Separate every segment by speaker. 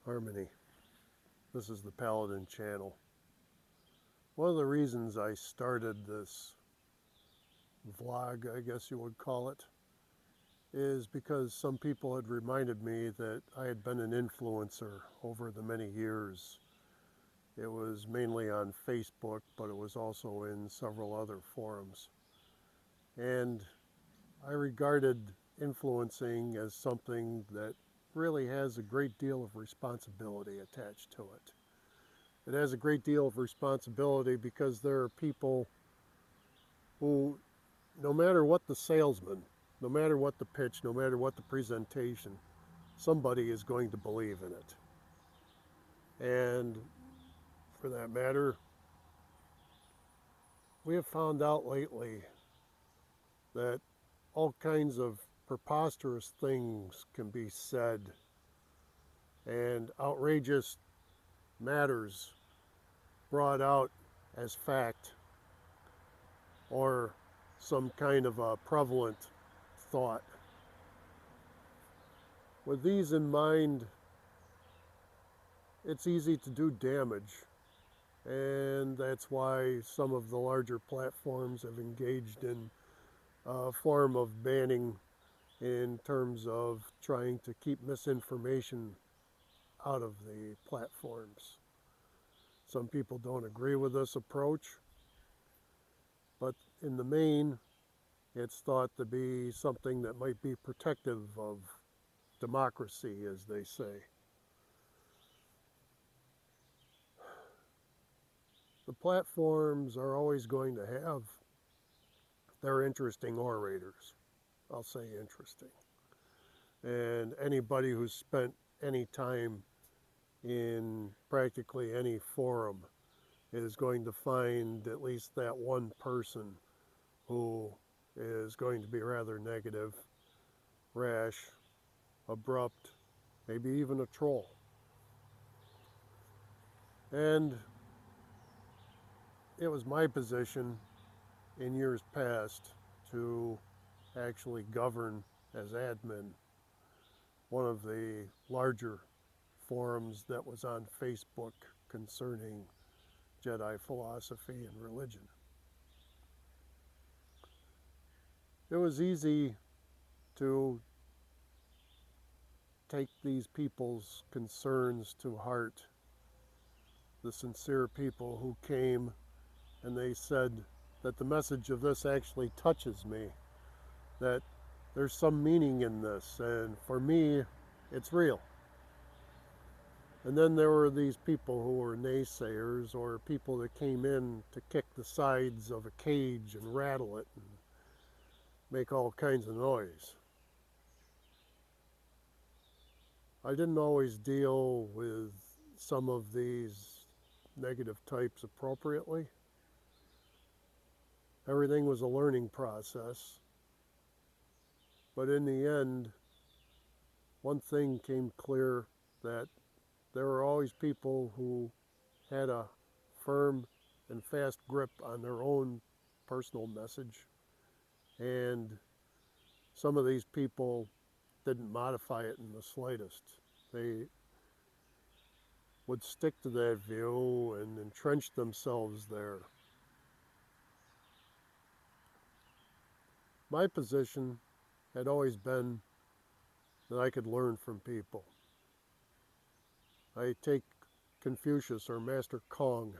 Speaker 1: Harmony. This is the Paladin channel. One of the reasons I started this vlog, I guess you would call it, is because some people had reminded me that I had been an influencer over the many years. It was mainly on Facebook, but it was also in several other forums. And I regarded influencing as something that really has a great deal of responsibility attached to it. It has a great deal of responsibility because there are people who, no matter what the salesman, no matter what the pitch, no matter what the presentation, somebody is going to believe in it. And for that matter, we have found out lately that all kinds of preposterous things can be said and outrageous matters brought out as fact or some kind of a prevalent thought. With these in mind, it's easy to do damage, and that's why some of the larger platforms have engaged in a form of banning in terms of trying to keep misinformation out of the platforms. Some people don't agree with this approach, but in the main, it's thought to be something that might be protective of democracy, as they say. The platforms are always going to have their interesting orators. I'll say interesting. And anybody who's spent any time in practically any forum is going to find at least that one person who is going to be rather negative, rash, abrupt, maybe even a troll. And it was my position in years past to actually govern as admin one of the larger forums that was on Facebook concerning Jedi philosophy and religion. It was easy to take these people's concerns to heart, the sincere people who came and they said that the message of this actually touches me, that there's some meaning in this, and for me, it's real. And then there were these people who were naysayers, or people that came in to kick the sides of a cage and rattle it and make all kinds of noise. I didn't always deal with some of these negative types appropriately. Everything was a learning process. But in the end, one thing came clear, that there were always people who had a firm and fast grip on their own personal message. And some of these people didn't modify it in the slightest. They would stick to that view and entrench themselves there. My position had always been that I could learn from people. I take Confucius, or Master Kong,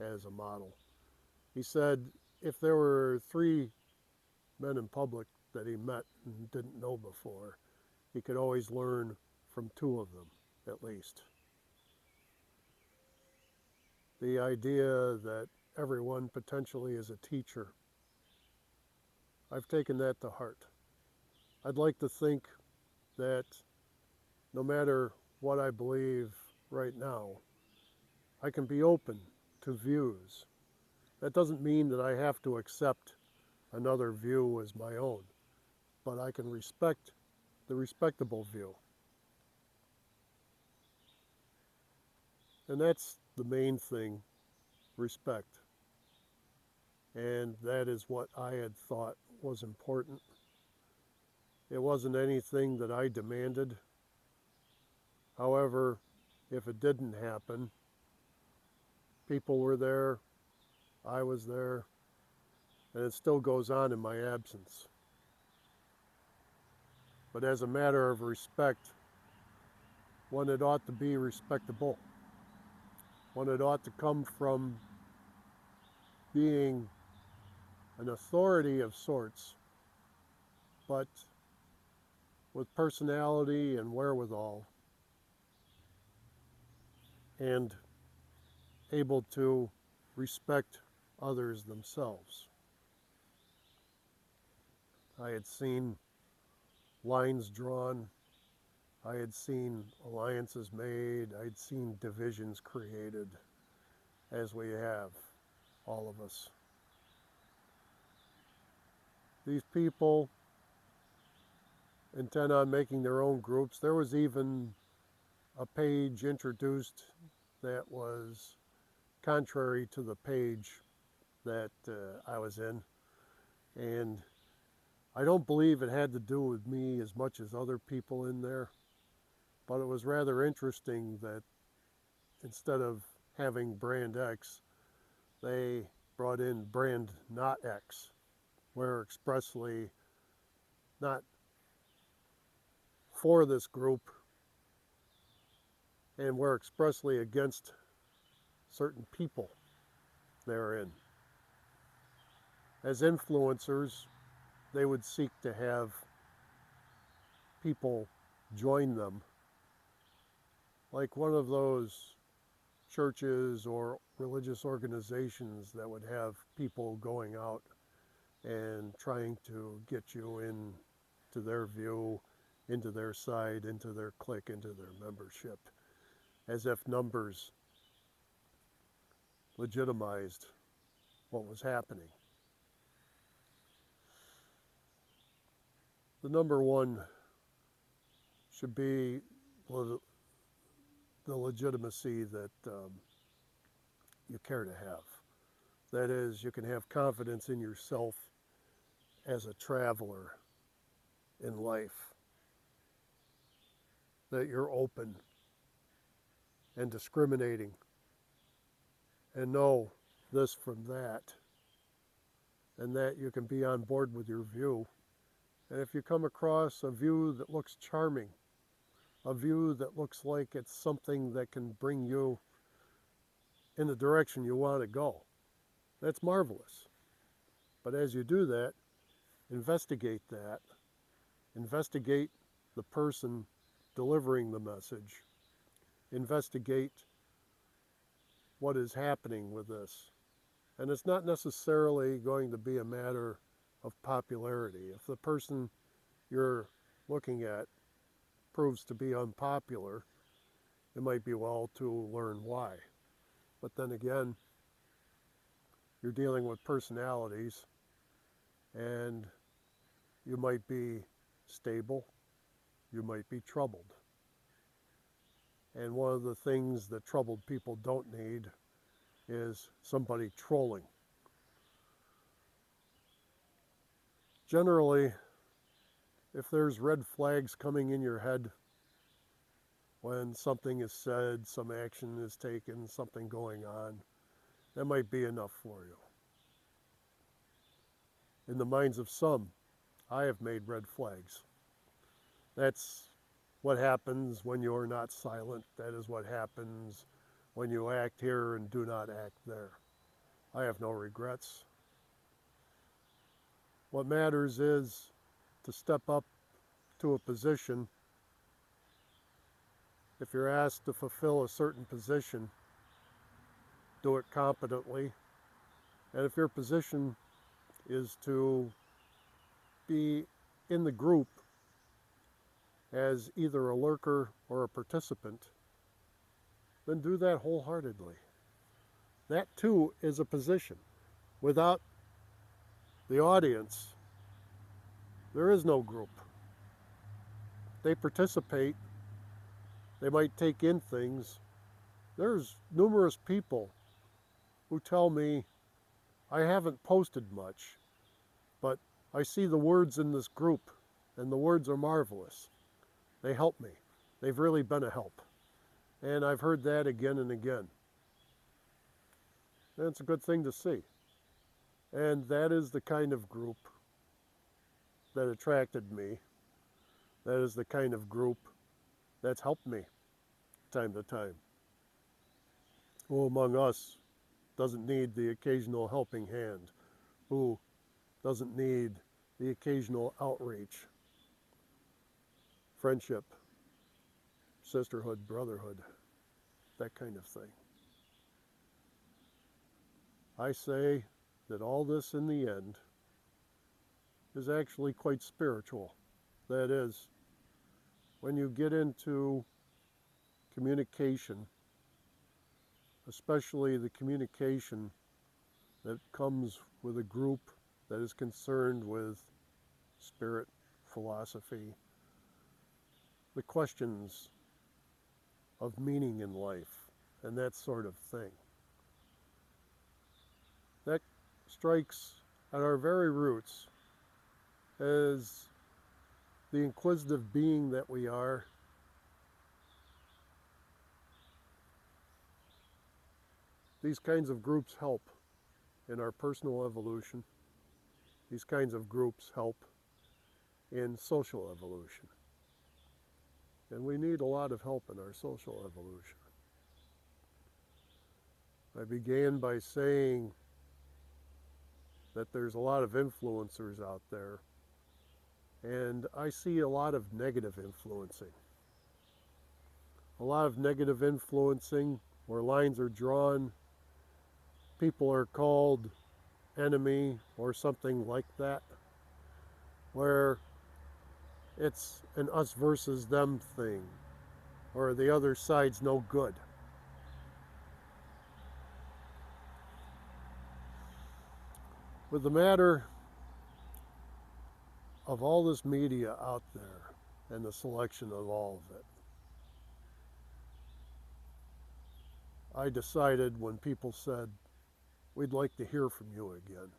Speaker 1: as a model. He said if there were 3 men in public that he met and didn't know before, he could always learn from 2 of them, at least. The idea that everyone potentially is a teacher, I've taken that to heart. I'd like to think that no matter what I believe right now, I can be open to views. That doesn't mean that I have to accept another view as my own, but I can respect the respectable view. And that's the main thing, respect. And that is what I had thought was important. It wasn't anything that I demanded. However, if it didn't happen. People were there, I was there, and it still goes on in my absence. But as a matter of respect, one that ought to be respectable, one that ought to come from being an authority of sorts, but with personality and wherewithal, and able to respect others themselves. I had seen lines drawn, I had seen alliances made, I'd seen divisions created, as we have, all of us. These people intend on making their own groups. There was even a page introduced that was contrary to the page that I was in, and I don't believe it had to do with me as much as other people in there, but it was rather interesting that instead of having brand X, they brought in brand not X, where expressly not for this group and were expressly against certain people therein. As influencers, they would seek to have people join them, like one of those churches or religious organizations that would have people going out and trying to get you into their view, into their side, into their clique, into their membership, as if numbers legitimized what was happening. The number one should be the legitimacy that you care to have. That is, you can have confidence in yourself as a traveler in life, that you're open and discriminating and know this from that, and that you can be on board with your view. And if you come across a view that looks charming, a view that looks like it's something that can bring you in the direction you want to go, that's marvelous. But as you do that, investigate that. Investigate the person delivering the message. Investigate what is happening with this. And it's not necessarily going to be a matter of popularity. If the person you're looking at proves to be unpopular, it might be well to learn why. But then again, you're dealing with personalities, and you might be stable, you might be troubled. And one of the things that troubled people don't need is somebody trolling. Generally, if there's red flags coming in your head when something is said, some action is taken, something going on, that might be enough for you. In the minds of some, I have made red flags. That's what happens when you're not silent. That is what happens when you act here and do not act there. I have no regrets. What matters is to step up to a position. If you're asked to fulfill a certain position, do it competently. And if your position is to be in the group as either a lurker or a participant, then do that wholeheartedly. That too is a position. Without the audience, there is no group. They participate, they might take in things. There's numerous people who tell me, I haven't posted much, but I see the words in this group, and the words are marvelous. They help me. They've really been a help. And I've heard that again and again. And it's a good thing to see. And that is the kind of group that attracted me. That is the kind of group that's helped me time to time. Who among us doesn't need the occasional helping hand? Who doesn't need the occasional outreach? Friendship, sisterhood, brotherhood, that kind of thing. I say that all this in the end is actually quite spiritual. That is, when you get into communication, especially the communication that comes with a group that is concerned with spirit, philosophy, the questions of meaning in life, and that sort of thing. That strikes at our very roots as the inquisitive being that we are. These kinds of groups help in our personal evolution. These kinds of groups help in social evolution. And we need a lot of help in our social evolution. I began by saying that there's a lot of influencers out there, and I see a lot of negative influencing. A lot of negative influencing where lines are drawn, people are called enemy or something like that, where it's an us versus them thing, or the other side's no good. With the matter of all this media out there and the selection of all of it, I decided when people said, "We'd like to hear from you again,"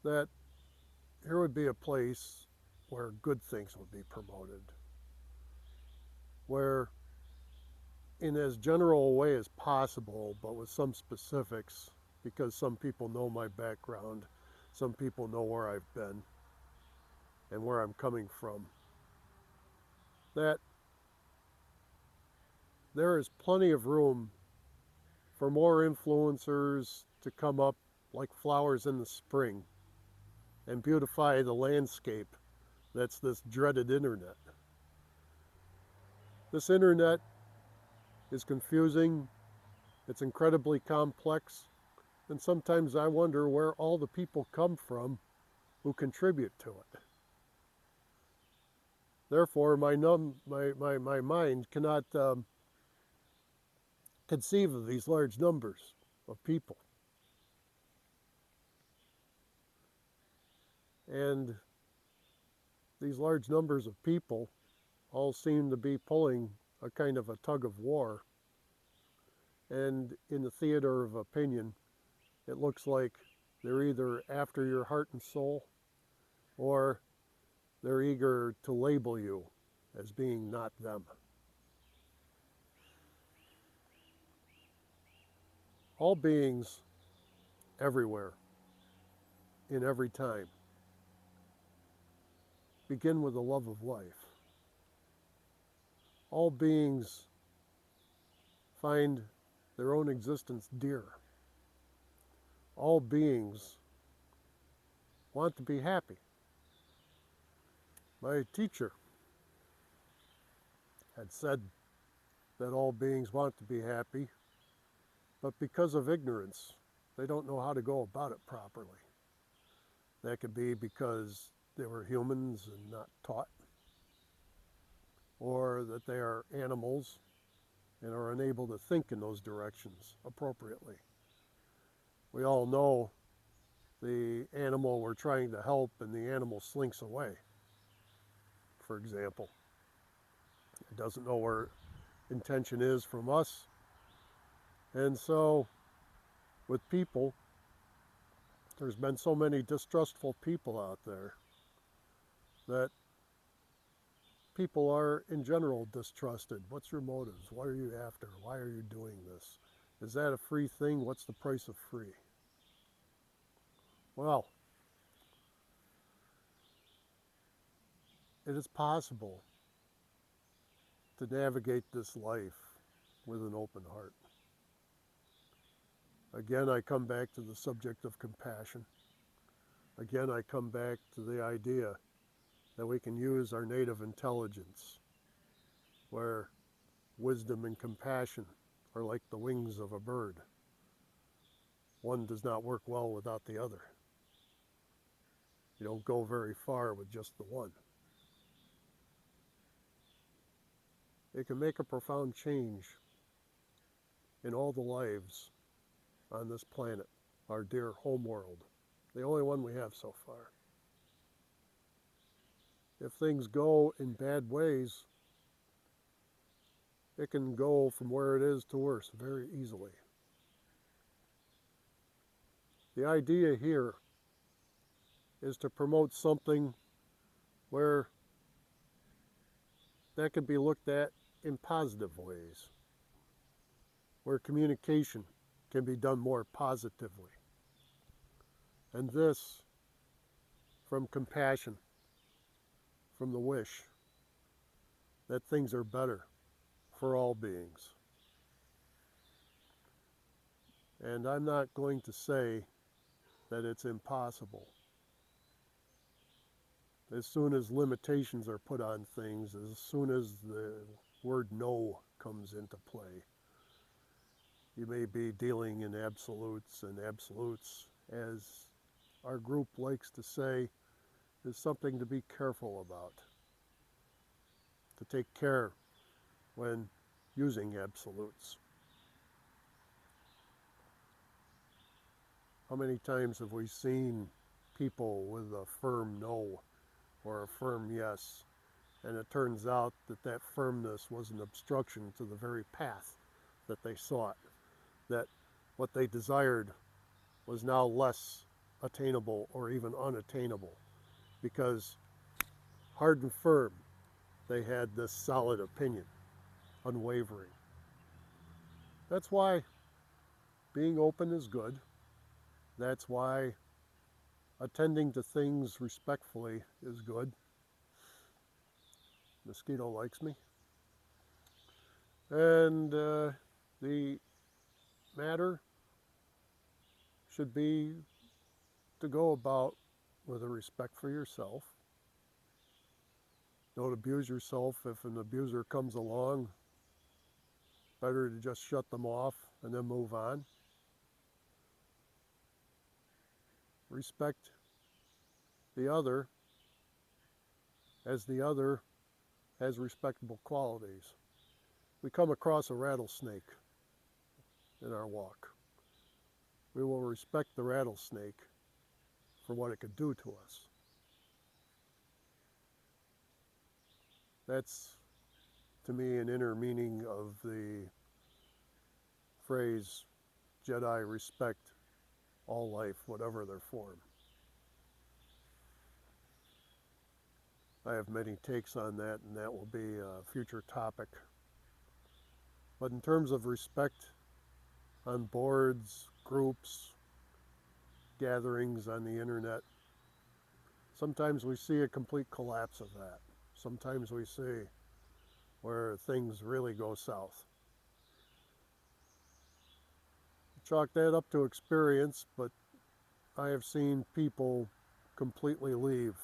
Speaker 1: that here would be a place where good things would be promoted, where in as general a way as possible, but with some specifics, because some people know my background, some people know where I've been and where I'm coming from, that there is plenty of room for more influencers to come up like flowers in the spring and beautify the landscape that's this dreaded internet. This internet is confusing, it's incredibly complex, and sometimes I wonder where all the people come from who contribute to it. Therefore, my mind cannot conceive of these large numbers of people. And these large numbers of people all seem to be pulling a kind of a tug of war. And in the theater of opinion, it looks like they're either after your heart and soul, or they're eager to label you as being not them. All beings everywhere, in every time, begin with the love of life. All beings find their own existence dear. All beings want to be happy. My teacher had said that all beings want to be happy, but because of ignorance, they don't know how to go about it properly. That could be because they were humans and not taught, or that they are animals and are unable to think in those directions appropriately. We all know the animal we're trying to help and the animal slinks away, for example. It doesn't know where intention is from us. And so with people, there's been so many distrustful people out there that people are in general distrusted. What's your motives? What are you after? Why are you doing this? Is that a free thing? What's the price of free? Well, it is possible to navigate this life with an open heart. Again, I come back to the subject of compassion. Again, I come back to the idea that we can use our native intelligence, where wisdom and compassion are like the wings of a bird. One does not work well without the other. You don't go very far with just the one. It can make a profound change in all the lives on this planet, our dear home world, the only one we have so far. If things go in bad ways, it can go from where it is to worse very easily. The idea here is to promote something where that can be looked at in positive ways, where communication can be done more positively. And this from compassion, from the wish that things are better for all beings. And I'm not going to say that it's impossible. As soon as limitations are put on things, as soon as the word no comes into play, you may be dealing in absolutes, and absolutes, as our group likes to say, is something to be careful about, to take care when using absolutes. How many times have we seen people with a firm no or a firm yes, and it turns out that that firmness was an obstruction to the very path that they sought, that what they desired was now less attainable or even unattainable, because hard and firm they had this solid opinion, unwavering. That's why being open is good. That's why attending to things respectfully is good. Mosquito likes me. And the matter should be to go about with a respect for yourself. Don't abuse yourself. If an abuser comes along, better to just shut them off and then move on. Respect the other as the other has respectable qualities. We come across a rattlesnake in our walk. We will respect the rattlesnake for what it could do to us. That's, to me, an inner meaning of the phrase, Jedi respect all life, whatever their form. I have many takes on that, and that will be a future topic. But in terms of respect on boards, groups, gatherings on the internet, sometimes we see a complete collapse of that. Sometimes we see where things really go south. Chalk that up to experience, but I have seen people completely leave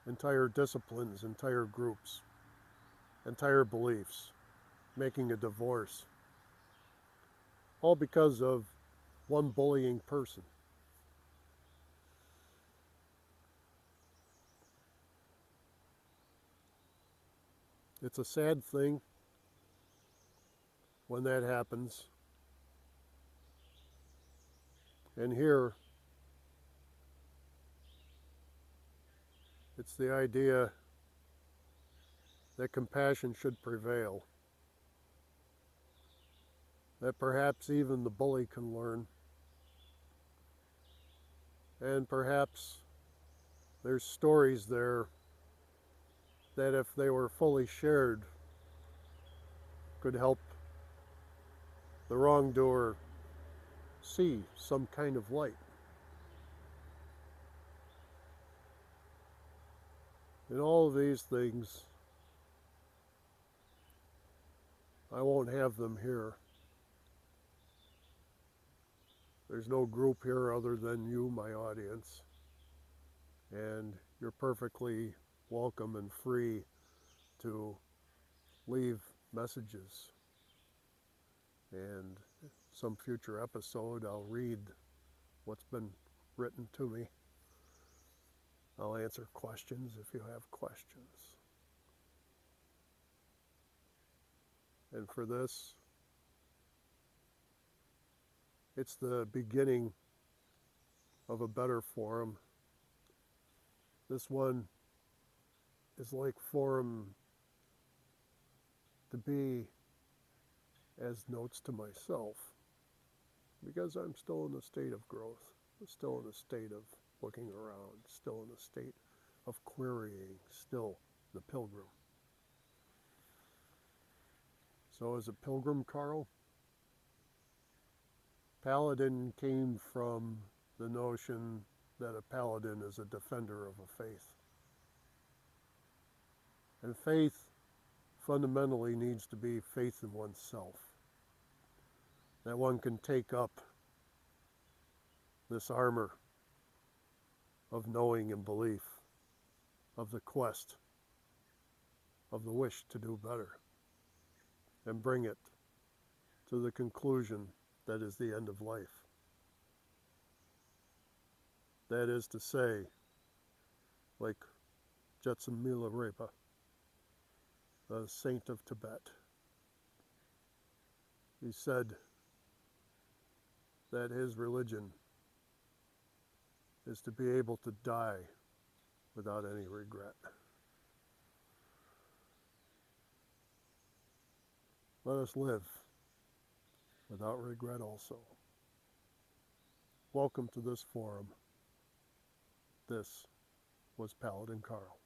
Speaker 1: entire disciplines, entire groups, entire beliefs, making a divorce, all because of one bullying person. It's a sad thing when that happens. And here, it's the idea that compassion should prevail, that perhaps even the bully can learn, and perhaps there's stories there that if they were fully shared could help the wrongdoer see some kind of light. And all of these things, I won't have them here. There's no group here other than you, my audience. And you're perfectly welcome and free to leave messages. And some future episode, I'll read what's been written to me. I'll answer questions if you have questions. And for this, it's the beginning of a better forum. This one is like forum to be as notes to myself, because I'm still in a state of growth, I'm still in a state of looking around, still in a state of querying, still the pilgrim. So as a pilgrim, Carl, paladin came from the notion that a paladin is a defender of a faith. And faith fundamentally needs to be faith in oneself. That one can take up this armor of knowing and belief, of the quest, of the wish to do better, and bring it to the conclusion that is the end of life. That is to say, like Jetsun Milarepa, a saint of Tibet, he said that his religion is to be able to die without any regret. Let us live without regret also. Welcome to this forum. This was Paladin Carl.